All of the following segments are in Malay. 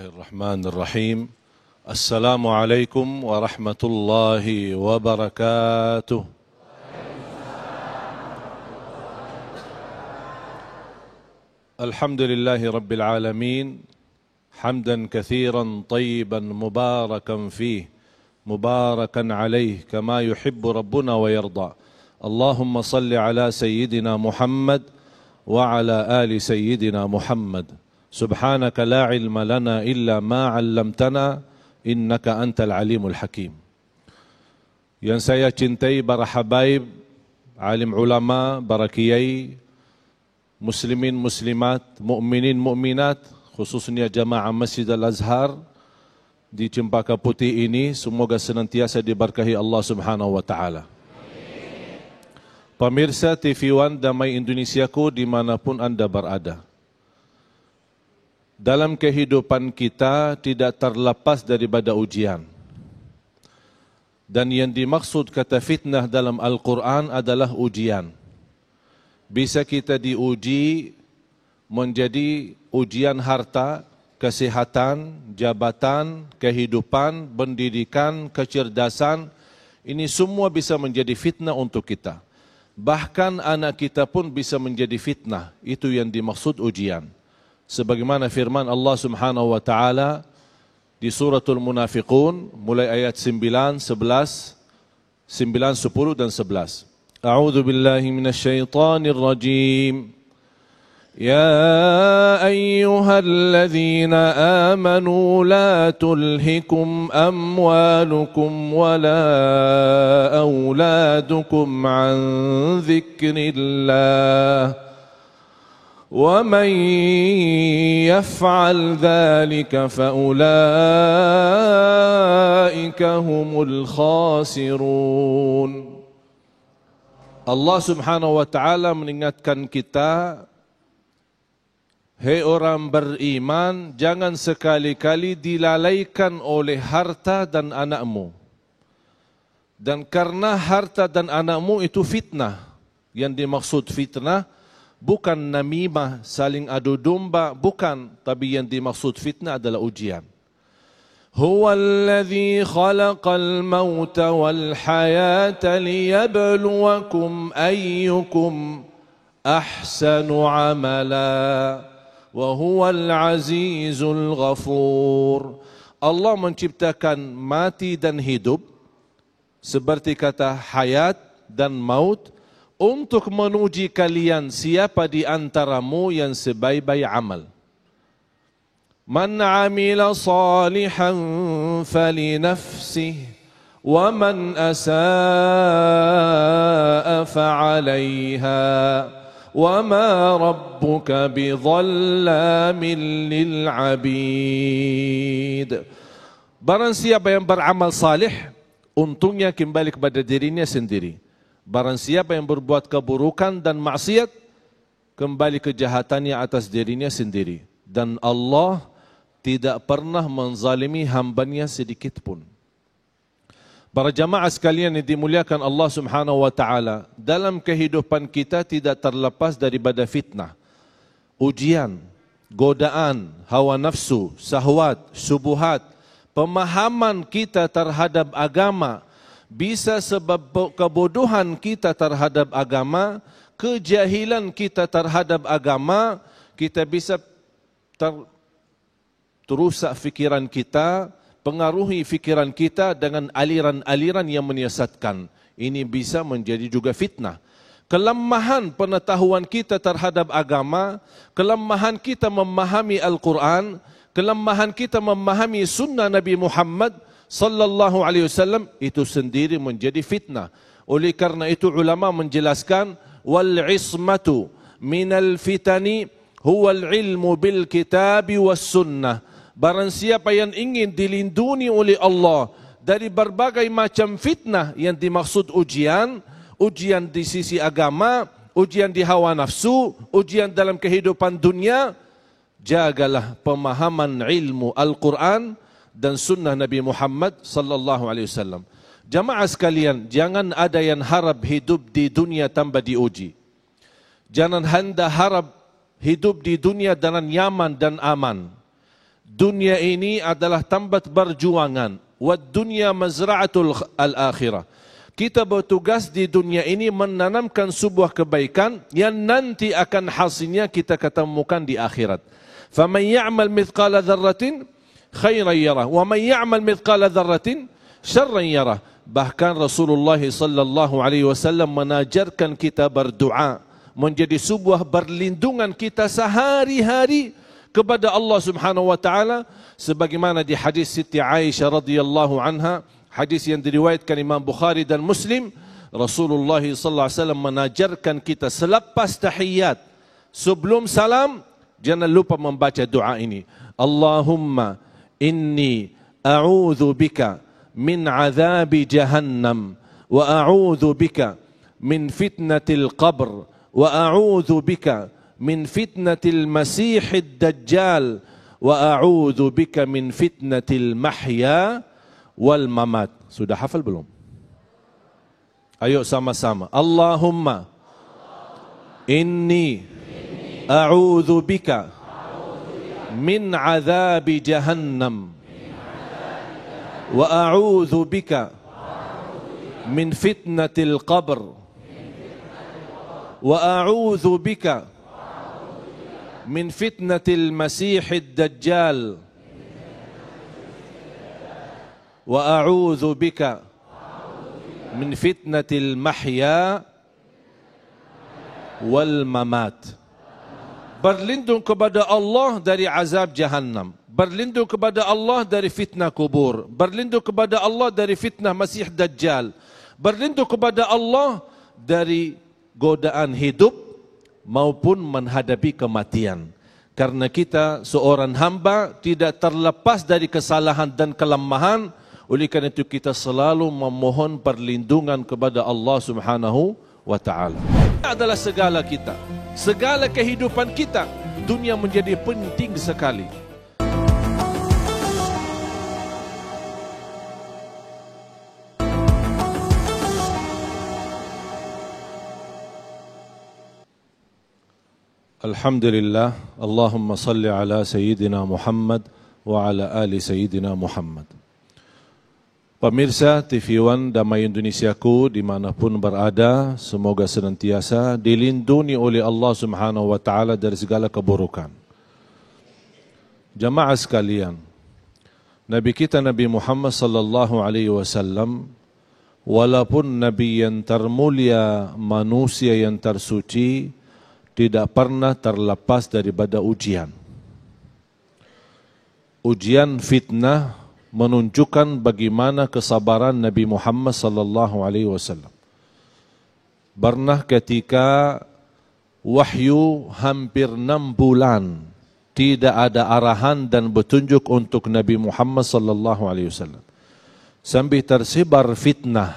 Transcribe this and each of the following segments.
Bismillahirrahmanirrahim. Assalamualaikum warahmatullahi wabarakatuh. Alhamdulillahi rabbil alamin. Hamdan kathiran tayyiban mubarakan fih. Mubarakan alaih kama yuhibbu rabbuna wa yarda. Allahumma salli ala sayyidina Muhammad wa ala ali sayyidina Muhammad. Subhanaka la ilma lana illa ma 'allamtana innaka antal alimul hakim. Yang saya cintai para habaib, alim ulama, para kiai, muslimin muslimat, mukminin mukminat, khususnya jamaah Masjid Al-Azhar di Cempaka Putih ini, semoga senantiasa diberkahi Allah Subhanahu wa taala. Pemirsa TV One Damai Indonesiaku dimanapun Anda berada. Dalam kehidupan kita tidak terlepas daripada ujian. Dan yang dimaksud kata fitnah dalam Al-Quran adalah ujian. Bisa kita diuji menjadi ujian harta, kesehatan, jabatan, kehidupan, pendidikan, kecerdasan. Ini semua bisa menjadi fitnah untuk kita. Bahkan anak kita pun bisa menjadi fitnah. Itu yang dimaksud ujian. Sebagaimana firman Allah Subhanahu wa taala di suratul Munafiqun mulai ayat 9, 11, 9, 10 dan 11. A'udzu billahi minasyaitonir rajim. Ya ayyuhalladzina amanu la tulhikum amwalukum wala auladukum an dzikrillah. وَمَنْ يَفْعَلْ ذَلِكَ فَأُولَئِكَ هُمُ الْخَاسِرُونَ. Allah Subhanahu wa taala mengingatkan kita, hei orang beriman, jangan sekali-kali dilalaikan oleh harta dan anakmu. Dan karena harta dan anakmu itu fitnah. Yang dimaksud fitnah bukan namimah, saling adu domba, bukan. Tapi yang dimaksud fitnah adalah ujian. Huwallazi khalaqal mauta wal hayata liyabluwakum ayyukum ahsanu amala wa huwal azizul ghafur. Allah menciptakan mati dan hidup seperti kata hayat dan maut untuk menuji kalian siapa di antaramu yang sebaik-baik amal. Man amila salihan falinafsih wa man asaa fa'alaiha wa ma rabbuka bidhallamin lil'abid. Barang siapa yang beramal salih, untungnya kembali kepada dirinya sendiri. Barang siapa yang berbuat keburukan dan maksiat, kembali kejahatannya atas dirinya sendiri. Dan Allah tidak pernah menzalimi hambanya sedikit pun. Para jamaah sekalian yang dimuliakan Allah Subhanahu wa taala, dalam kehidupan kita tidak terlepas daripada fitnah, ujian, godaan, hawa nafsu, syahwat, syubhat, pemahaman kita terhadap agama. Bisa sebab kebodohan kita terhadap agama, kejahilan kita terhadap agama, kita bisa terusak fikiran kita, pengaruhi fikiran kita dengan aliran-aliran yang menyesatkan. Ini bisa menjadi juga fitnah. Kelemahan pengetahuan kita terhadap agama, kelemahan kita memahami Al-Quran, kelemahan kita memahami sunnah Nabi Muhammad sallallahu alaihi wasallam, itu sendiri menjadi fitnah. Oleh karena itu ulama menjelaskan, wal ismatu minal fitani huwal ilmu bil kitabi was sunnah. Barang siapa yang ingin dilindungi oleh Allah dari berbagai macam fitnah yang dimaksud ujian, ujian di sisi agama, ujian di hawa nafsu, ujian dalam kehidupan dunia, jagalah pemahaman ilmu Al-Quran dan sunnah Nabi Muhammad sallallahu alaihi wasallam. Jamaah sekalian, jangan ada yang harap hidup di dunia tanpa diuji. Jangan Anda harap hidup di dunia dengan nyaman dan aman. Dunia ini adalah tempat berjuangan. Wad dunya mazra'atul al-akhirah. Kita bertugas di dunia ini menanamkan sebuah kebaikan yang nanti akan hasilnya kita ketemukan di akhirat. Faman ya'mal mithqala dzarratin khairan yarah wa man ya'mal mithqala dzarratin syarran yarah. Bahkan Rasulullah sallallahu alaihi wasallam mengajarkan kita berdoa menjadi sebuah berlindungan kita sehari-hari kepada Allah Subhanahu wa taala, sebagaimana di hadis Siti Aisyah radhiyallahu anha, hadis yang diriwayatkan Imam Bukhari dan Muslim, Rasulullah sallallahu alaihi wasallam mengajarkan kita selepas tahiyat, sebelum salam, jangan lupa membaca doa ini. Allahumma inni a'udzu bika min 'adzabi jahannam wa a'udzu bika min fitnatil qabr wa a'udzu bika min fitnatil masiihid dajjal wa a'udzu bika min fitnatil mahya wal mamat. Sudah hafal belum? Ayo sama-sama. Allahumma inni a'udzu bika min 'adzabi jahannam wa a'udzu bika min fitnatil qabr wa a'udzu bika min fitnatil masiihid dajjal wa a'udzu bika min fitnatil mahya wal mamat. Berlindung kepada Allah dari azab jahannam, berlindung kepada Allah dari fitnah kubur, berlindung kepada Allah dari fitnah Masih Dajjal, berlindung kepada Allah dari godaan hidup maupun menghadapi kematian. Karena kita seorang hamba tidak terlepas dari kesalahan dan kelemahan, oleh karena itu kita selalu memohon perlindungan kepada Allah Subhanahu wa taala. Ini adalah segala kita, segala kehidupan kita. Dunia menjadi penting sekali. Alhamdulillah, Allahumma salli ala Sayyidina Muhammad wa ala ali Sayyidina Muhammad. Pemirsa TV One Damai Indonesiaku dimanapun berada, semoga senantiasa dilindungi oleh Allah Subhanahu wa taala dari segala keburukan. Jamaah sekalian, Nabi kita Nabi Muhammad sallallahu alaihi wasallam, walaupun nabi yang termulia, manusia yang tersuci, tidak pernah terlepas daripada ujian. Ujian fitnah menunjukkan bagaimana kesabaran Nabi Muhammad sallallahu alaihi wasallam. Pernah ketika wahyu hampir 6 bulan tidak ada arahan dan petunjuk untuk Nabi Muhammad sallallahu alaihi wasallam. Sampai tersebar fitnah,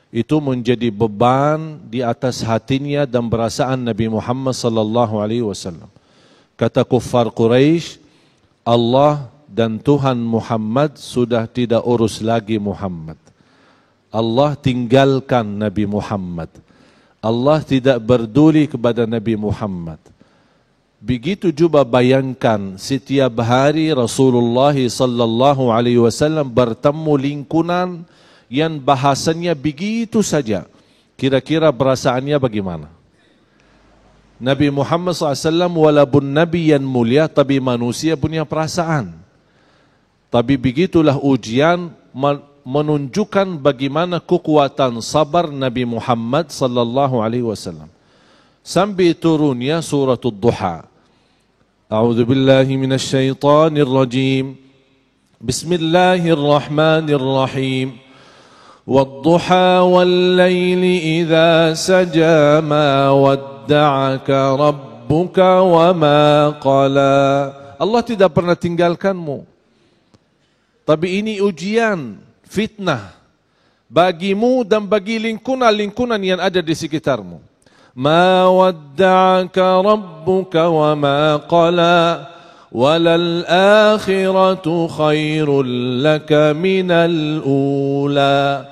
itu menjadi beban di atas hatinya dan perasaan Nabi Muhammad sallallahu alaihi wasallam. Kata kuffar Quraisy, Allah dan Tuhan Muhammad sudah tidak urus lagi Muhammad. Allah tinggalkan Nabi Muhammad. Allah tidak peduli kepada Nabi Muhammad. Begitu juga bayangkan setiap hari Rasulullah sallallahu alaihi wasallam bertemu lingkungan yang bahasanya begitu saja. Kira-kira perasaannya bagaimana? Nabi Muhammad SAW walaupun Nabi yang mulia, tapi manusia punya perasaan. Tapi begitulah ujian menunjukkan bagaimana kekuatan sabar Nabi Muhammad sallallahu alaihi wasallam. Sampai turunnya suratul Duha. A'udzu billahi minasy syaithanir rajim. Bismillahirrahmanirrahim. Wad-duha wal-laili idza saja ma wadda'aka rabbuka wa ma qala. Allah tidak pernah tinggalkanmu. Tapi ini ujian, fitnah bagimu dan bagi lingkungan-lingkungan yang ada di sekitarmu. Ma wadda'aka rabbuka wa ma qala walal akhiratu khairul laka minal ula.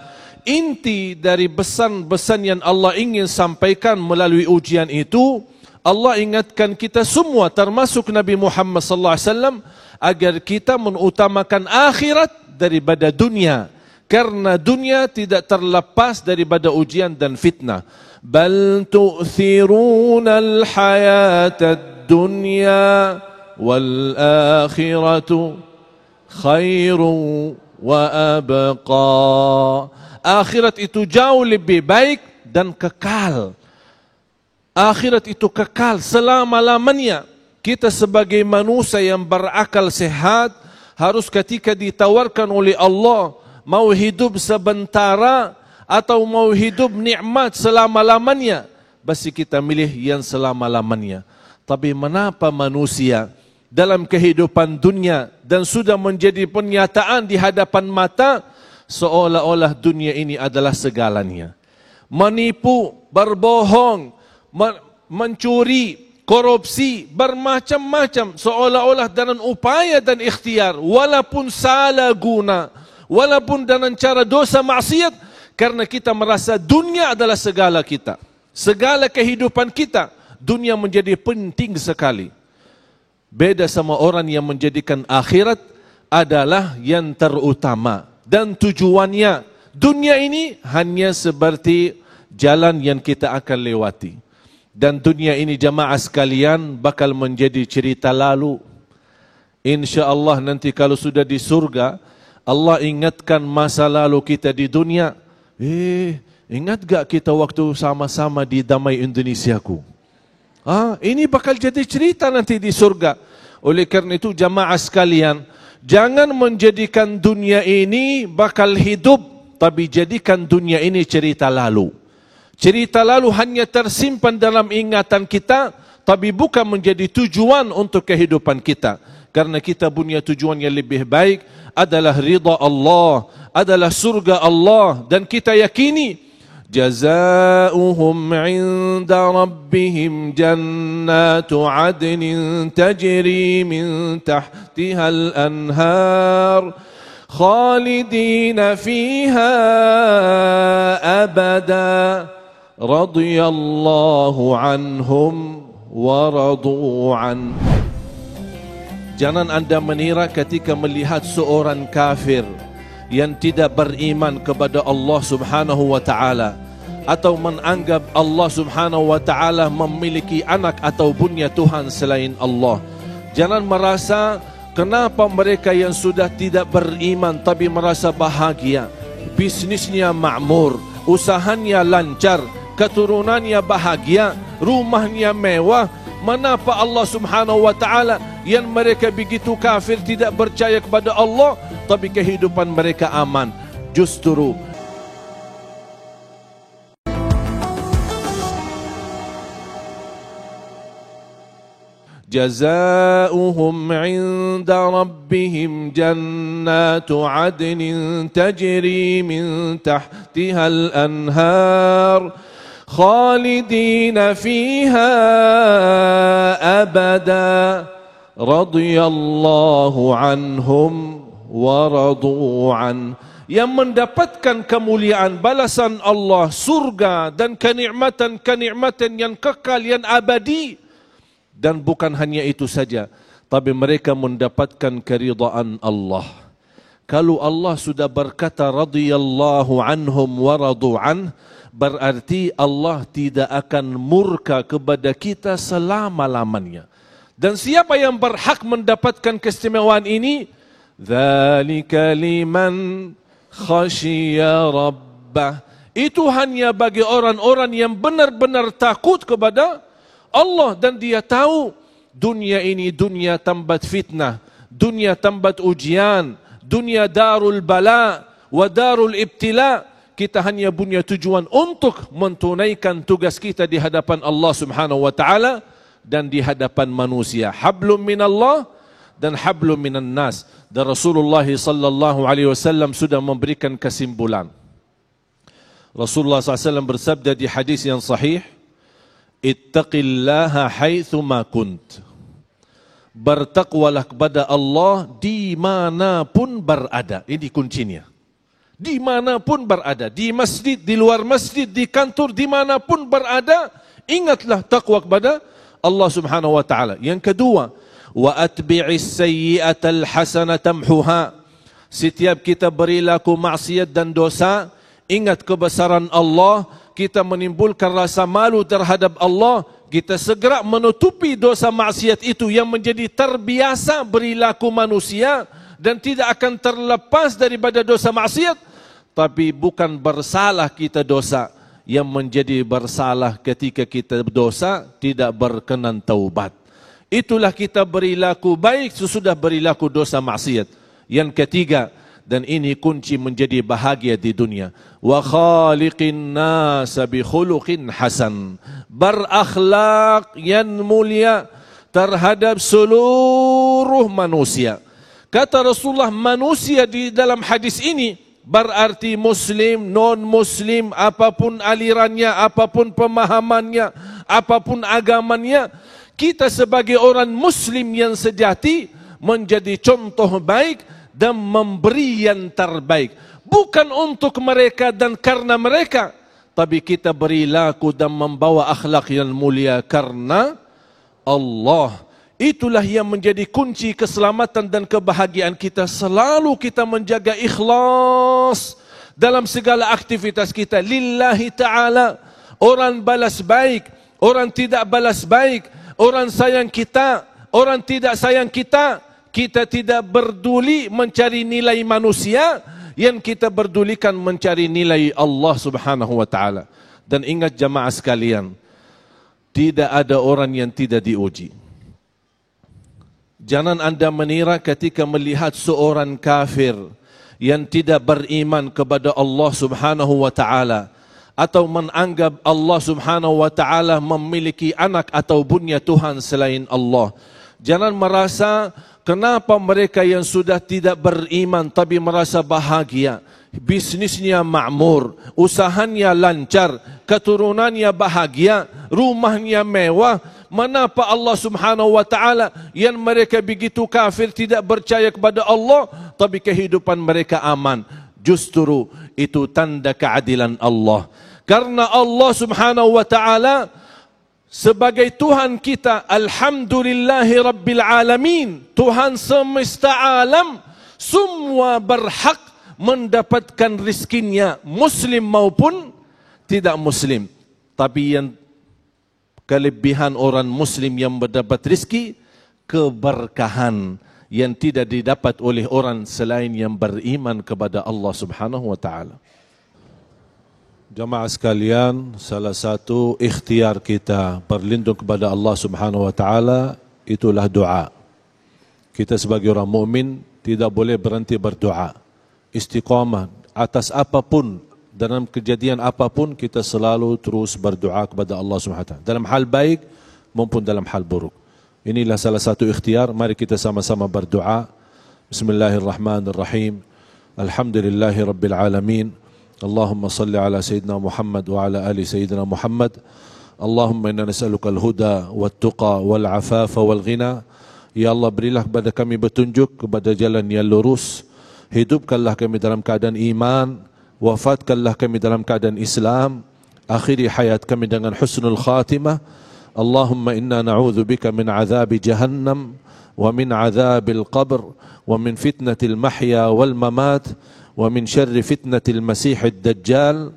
Inti dari pesan-pesan yang Allah ingin sampaikan melalui ujian itu, Allah ingatkan kita semua termasuk Nabi Muhammad sallallahu alaihi wasallam agar kita mengutamakan akhirat daripada dunia. Karena dunia tidak terlepas daripada ujian dan fitnah. Bal tu'thiruna al-hayata dunya wal akhiratu khairu wa abqa. Akhirat itu jauh lebih baik dan kekal. Akhirat itu kekal selama-lamanya. Kita sebagai manusia yang berakal sehat harus ketika ditawarkan oleh Allah mau hidup sementara atau mau hidup nikmat selama-lamanya, pasti kita milih yang selama-lamanya. Tapi mengapa manusia dalam kehidupan dunia dan sudah menjadi penyataan di hadapan mata seolah-olah dunia ini adalah segalanya. Menipu, berbohong, mencuri, korupsi, bermacam-macam seolah-olah dengan upaya dan ikhtiar, walaupun salah guna, walaupun dengan cara dosa maksiat, karena kita merasa dunia adalah segala kita, segala kehidupan kita. Dunia menjadi penting sekali. Beda sama orang yang menjadikan akhirat adalah yang terutama dan tujuannya. Dunia ini hanya seperti jalan yang kita akan lewati. Dan dunia ini jamaah sekalian bakal menjadi cerita lalu. InsyaAllah nanti kalau sudah di surga, Allah ingatkan masa lalu kita di dunia. Ingat gak kita waktu sama-sama di Damai Indonesiaku? Ini bakal jadi cerita nanti di surga. Oleh karena itu jamaah sekalian, jangan menjadikan dunia ini bakal hidup, tapi jadikan dunia ini cerita lalu. Cerita lalu hanya tersimpan dalam ingatan kita, tapi bukan menjadi tujuan untuk kehidupan kita. Karena kita punya tujuan yang lebih baik adalah ridha Allah, adalah surga Allah. Dan kita yakini, jazaohum 'inda rabbihim jannatu 'adnin tajri min tahtiha al-anhar khalidina fiha abada. Radiyallahu anhum wa radu an. Jangan anda mengira ketika melihat seorang kafir yang tidak beriman kepada Allah Subhanahu wa taala atau menganggap Allah Subhanahu wa taala memiliki anak atau punya Tuhan selain Allah. Jangan merasa kenapa mereka yang sudah tidak beriman tapi merasa bahagia, bisnisnya makmur, usahanya lancar, keturunannya bahagia, rumahnya mewah. Mengapa Allah Subhanahu wa taala yang mereka begitu kafir tidak percaya kepada Allah tapi kehidupan mereka aman? Justru jazaohum 'inda rabbihim jannatu 'adnin tajri min tahtiha al-anhar khalidina fiha abada radiyallahu anhum wa radu an. Yang mendapatkan kemuliaan balasan Allah, surga dan kenikmatan-kenikmatan yang kekal, yang abadi. Dan bukan hanya itu saja, tapi mereka mendapatkan keridhaan Allah. Kalau Allah sudah berkata radhiyallahu anhum wa radu an, berarti Allah tidak akan murka kepada kita selama-lamanya. Dan siapa yang berhak mendapatkan keistimewaan ini? Dzalika liman khasyiya rabbah. Itu hanya bagi orang-orang yang benar-benar takut kepada Allah dan dia tahu dunia ini dunia tempat fitnah, dunia tempat ujian, dunia darul bala wa darul ibtila. Kita hanya punya tujuan untuk menunaikan tugas kita di hadapan Allah Subhanahu wa taala dan di hadapan manusia. Hablum minallah dan hablum minan nas. Dan Rasulullah sallallahu alaihi wasallam sudah memberikan kesimpulan. Rasulullah SAW bersabda di hadis yang sahih, ittaqillaha haitsu ma kunt. Bertakwalah kepada Allah dimanapun berada. Ini kuncinya. Dimanapun berada, di masjid, di luar masjid, di kantor, dimanapun berada, ingatlah takwa kepada Allah Subhanahu wa taala. Yang kedua, Wa atbi'is sayyi'atal hasanata tamhuha. Setiap kita berlaku maksiat dan dosa, ingat kebesaran Allah, kita menimbulkan rasa malu terhadap Allah, kita segera menutupi dosa maksiat itu yang menjadi terbiasa berlaku manusia dan tidak akan terlepas daripada dosa maksiat. Tapi bukan bersalah kita dosa, yang menjadi bersalah ketika kita dosa tidak berkenan taubat. Itulah kita berlaku baik sesudah berlaku dosa maksiat. Yang ketiga, dan ini kunci menjadi bahagia di dunia, wa khaliqin nasa bi khuluqin hasan, berakhlak yang mulia terhadap seluruh manusia. Kata Rasulullah, manusia di dalam hadis ini berarti muslim, non-muslim, apapun alirannya, apapun pemahamannya, apapun agamanya. Kita sebagai orang muslim yang sejati menjadi contoh baik dan memberi yang terbaik. Bukan untuk mereka dan karena mereka, tapi kita berilaku dan membawa akhlak yang mulia karena Allah. Itulah yang menjadi kunci keselamatan dan kebahagiaan kita. Selalu kita menjaga ikhlas dalam segala aktivitas kita. Lillahi ta'ala. Orang balas baik, orang tidak balas baik, orang sayang kita, orang tidak sayang kita. Kita tidak berduli mencari nilai manusia, yang kita berdulikan mencari nilai Allah subhanahu wa ta'ala. Dan ingat jamaah sekalian, tidak ada orang yang tidak diuji. Jangan anda mengira ketika melihat seorang kafir yang tidak beriman kepada Allah subhanahu wa ta'ala, atau menganggap Allah subhanahu wa ta'ala memiliki anak atau punya Tuhan selain Allah. Jangan merasa kenapa mereka yang sudah tidak beriman tapi merasa bahagia, bisnisnya makmur, usahanya lancar, keturunannya bahagia, rumahnya mewah. Menapa Allah subhanahu wa ta'ala yang mereka begitu kafir, tidak percaya kepada Allah, tapi kehidupan mereka aman? Justru itu tanda keadilan Allah. Karena Allah subhanahu wa ta'ala sebagai Tuhan kita, alhamdulillahi rabbil alamin, Tuhan semesta alam, semua berhak mendapatkan rizkinya, muslim maupun tidak muslim. Tapi yang kelebihan orang muslim yang mendapat rizki, keberkahan yang tidak didapat oleh orang selain yang beriman kepada Allah subhanahu wa ta'ala. Jamaah sekalian, salah satu ikhtiar kita berlindung kepada Allah subhanahu wa ta'ala itulah doa. Kita sebagai orang mukmin tidak boleh berhenti berdoa. Istiqamah atas apapun, dalam kejadian apapun, kita selalu terus berdoa kepada Allah subhanahu wa ta'ala, dalam hal baik maupun dalam hal buruk. Inilah salah satu ikhtiar. Mari kita sama-sama berdoa. Bismillahirrahmanirrahim. Alhamdulillahi rabbil alamin. Allahumma salli ala Sayyidina Muhammad wa ala ali Sayyidina Muhammad. Allahumma inna nas'aluka al-huda wal-tuqa wal-afafa wal-ghina. Ya Allah, berilah kepada kami petunjuk kepada jalan yang lurus. Hidupkanlah kami dalam keadaan iman, wafatkanlah kami dalam keadaan Islam, akhiri hayat kami dengan husnul khatimah. Allahumma inna na'udzu bika min azabi jahannam wa min azabil qabr wa min fitnatil mahya wal mamat wa min syarri fitnatil masihid dajjal.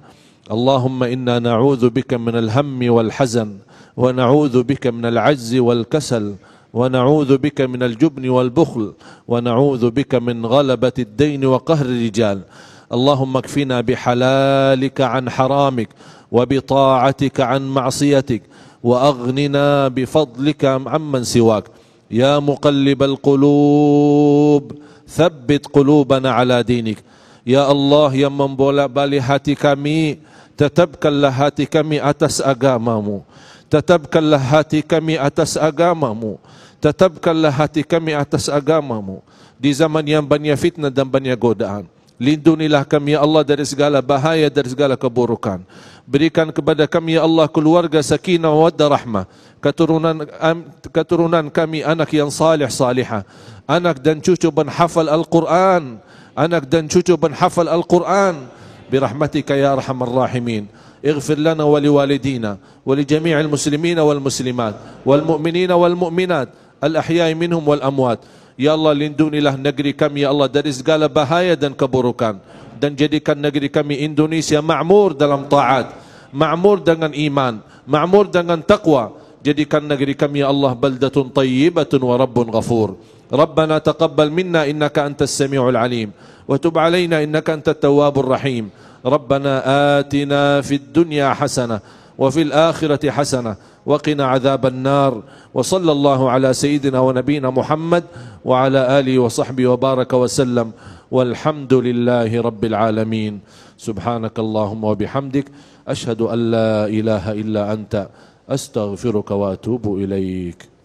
Allahumma inna na'udzu bika min al-hammi wal hazan wa na'udzu bika min al-'ajzi wal kasal wa na'udzu bika min al-jubni wal bukhl wa na'udzu bika min ghalabati ad-dayn wa qahri rijal. Allahumma kfina bihalalika an haramik wa bita'atika an ma'siyatik wa aghnina bifadlika amman siwak. Ya muqallibal qulub, thabbit qulubana ala dinik. Ya Allah yang membolak-balik hati kami, tetapkanlah hati kami atas agamamu. Tetapkanlah hati kami atas agamamu. Tetapkanlah hati kami atas agamamu. Di zaman yang banyak fitnah dan banyak godaan, lindungilah kami ya Allah dari segala bahaya, dari segala keburukan. Berikan kepada kami ya Allah keluarga sakinah wa rahmah, keturunan kami anak yang salih salihah, anak dan cucu penghafal Al-Quran, anak dan cucu penghafal Al-Quran. Birahmatika ya arhamar rahimin. اغفر لنا ولوالدينا ولجميع المسلمين والمسلمات والمؤمنين والمؤمنات al-ahya'i minhum wal amwat. Ya Allah, lindungilah negeri kami ya Allah dari segala bahaya dan keburukan, dan jadikan negeri kami Indonesia ma'mur dalam taat, ma'mur dengan iman, ma'mur dengan taqwa. Jadikan negeri kami ya Allah baldatun tayyibatun wa rabbun ghafur. Rabbana taqabbal minna innaka antas sami'ul alim wa tub alaina innaka antat tawwabur rahim. Rabbana atina fid dunya hasanah wa fil akhirati hasanah wa qina adzaban nar. Wa sallallahu ala sayyidina wa nabiyina Muhammad wa ala alihi wa sahbihi wa baraka wa sallam. Walhamdulillahi rabbil alamin. Subhanakallahumma wa bihamdik ashhadu an la ilaha illa anta astaghfiruka wa atubu ilaik.